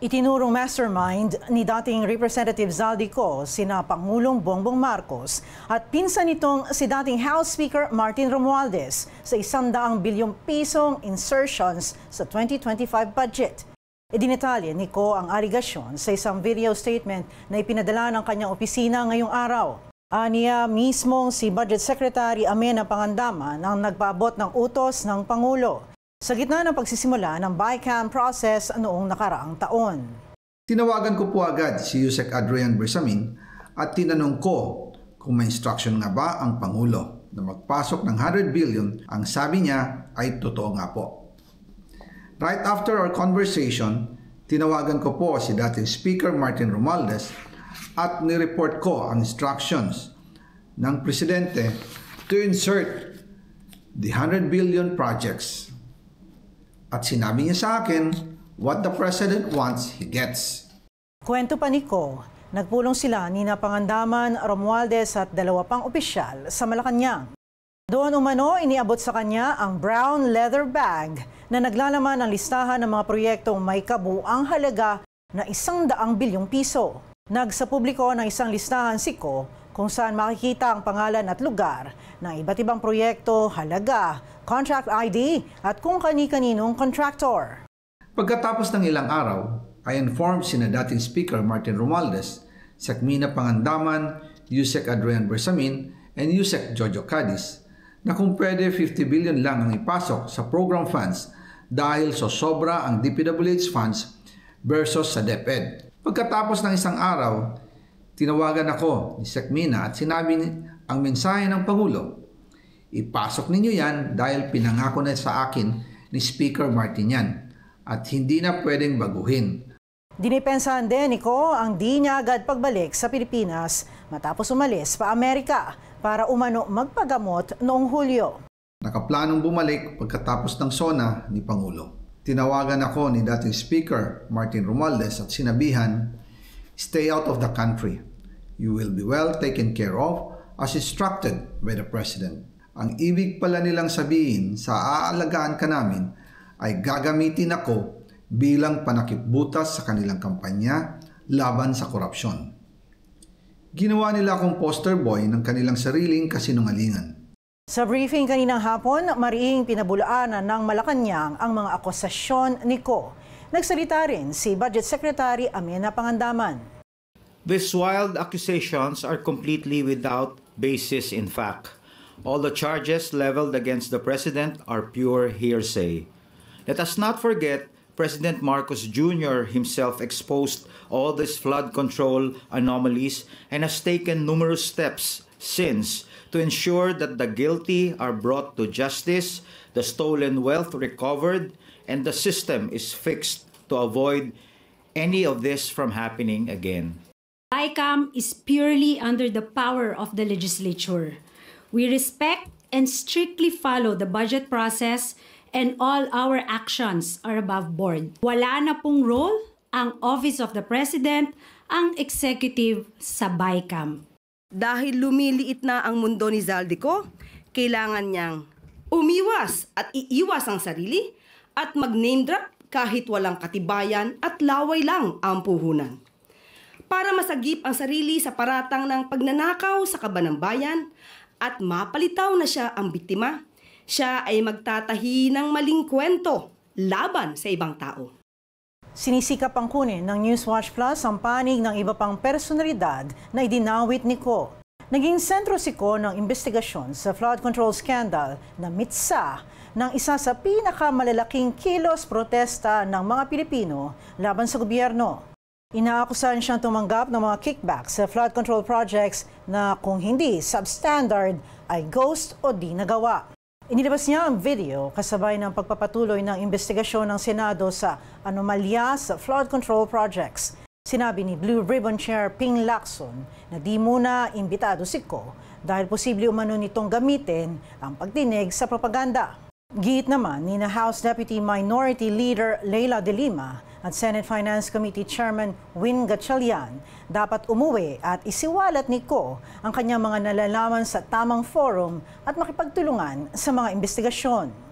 Itinurong mastermind ni dating Representative Zaldico sina Pangulong Bongbong Marcos at pinsan nitong si dating House Speaker Martin Romualdez sa 100 bilyong pisong insertions sa 2025 budget. Idinitalye ni Ko ang aligasyon sa isang video statement na ipinadala ng kanyang opisina ngayong araw. Aniya mismong si Budget Secretary Amenna Pangandaman ang nagpaabot ng utos ng Pangulo sa gitna ng pagsisimula ng BICAM process noong nakaraang taon. Tinawagan ko po agad si Yusek Adrian Bersamin at tinanong ko kung may instruction nga ba ang Pangulo na magpasok ng 100 billion. Ang sabi niya ay totoo nga po. Right after our conversation, tinawagan ko po si dating Speaker Martin Romualdez at nireport ko ang instructions ng Presidente to insert the 100 billion projects. At sinabi niya sa akin, what the President wants, he gets. Kwento pa ni Ko, nagpulong sila ni Pangandaman, Romualdez at dalawa pang opisyal sa Malacanang. Doon umano, iniabot sa kanya ang brown leather bag na naglalaman ng listahan ng mga proyektong may kabuang halaga na 100 bilyong piso. Nagsapubliko ng isang listahan si Ko kung saan makikita ang pangalan at lugar ng iba't ibang proyekto, halaga, contract ID at kung kani-kaninong contractor. Pagkatapos ng ilang araw, I informed sina dating Speaker Martin Romualdez, Sekmina Pangandaman, Yusek Adrian Bersamin, and Yusek Jojo Cadiz na kung pwede 50 billion lang ang ipasok sa program funds dahil so sobra ang DPWH funds versus sa DepEd. Pagkatapos ng isang araw, tinawagan ako ni Sekmina at sinabi ang mensahe ng Pangulo. Ipasok ninyo yan dahil pinangako na sa akin ni Speaker Martin yan at hindi na pwedeng baguhin. Dinipensahan din ni Ko ang di niya agad pagbalik sa Pilipinas matapos umalis pa Amerika para umano magpagamot noong Hulyo. Nakaplanong bumalik pagkatapos ng SONA ni Pangulo. Tinawagan ako ni dating Speaker Martin Romualdez at sinabihan, stay out of the country. You will be well taken care of as instructed by the President. Ang ibig pala nilang sabihin sa aalagaan ka namin ay gagamitin ako bilang panakipbutas sa kanilang kampanya laban sa korupsyon. Ginawa nila akong poster boy ng kanilang sariling kasinungalingan. Sa briefing kaninang hapon, mariing pinabulaanan ng Malacanang ang mga akusasyon ni Ko. Nagsalita rin si Budget Secretary Amenna Pangandaman. These wild accusations are completely without basis in fact. All the charges leveled against the President are pure hearsay. Let us not forget President Marcos Jr. himself exposed all these flood control anomalies and has taken numerous steps since to ensure that the guilty are brought to justice, the stolen wealth recovered, and the system is fixed to avoid any of this from happening again. BICAM is purely under the power of the legislature. We respect and strictly follow the budget process and all our actions are above board. Wala na pong role ang Office of the President, ang executive sa BICAM. Dahil lumiliit na ang mundo ni Zaldico, kailangan niyang umiwas at iiwas ang sarili at mag-name drop kahit walang katibayan at laway lang ang puhunan. Para masagip ang sarili sa paratang ng pagnanakaw sa kaban ng bayan at mapalitaw na siya ang biktima, siya ay magtatahi ng maling kwento laban sa ibang tao. Sinisikap ang kunin ng Newswatch Plus ang panig ng iba pang personalidad na idinawit ni Ko. Naging sentro si Ko ng investigasyon sa flood control scandal na mitsa ng isa sa pinakamalalaking kilos protesta ng mga Pilipino laban sa gobyerno. Inaakusahan siyang tumanggap ng mga kickbacks sa flood control projects na kung hindi substandard ay ghost o di nagawa. Inilabas niya ang video kasabay ng pagpapatuloy ng investigasyon ng Senado sa anomalya sa flood control projects. Sinabi ni Blue Ribbon Chair Ping Lacson na di muna imbitado si Ko dahil posible umano nitong gamitin ang pagdinig sa propaganda. Giit naman ni House Deputy Minority Leader Leila De Lima at Senate Finance Committee Chairman Win Gatchalian dapat umuwi at isiwalat ni Ko ang kanyang mga nalalaman sa tamang forum at makipagtulungan sa mga investigasyon.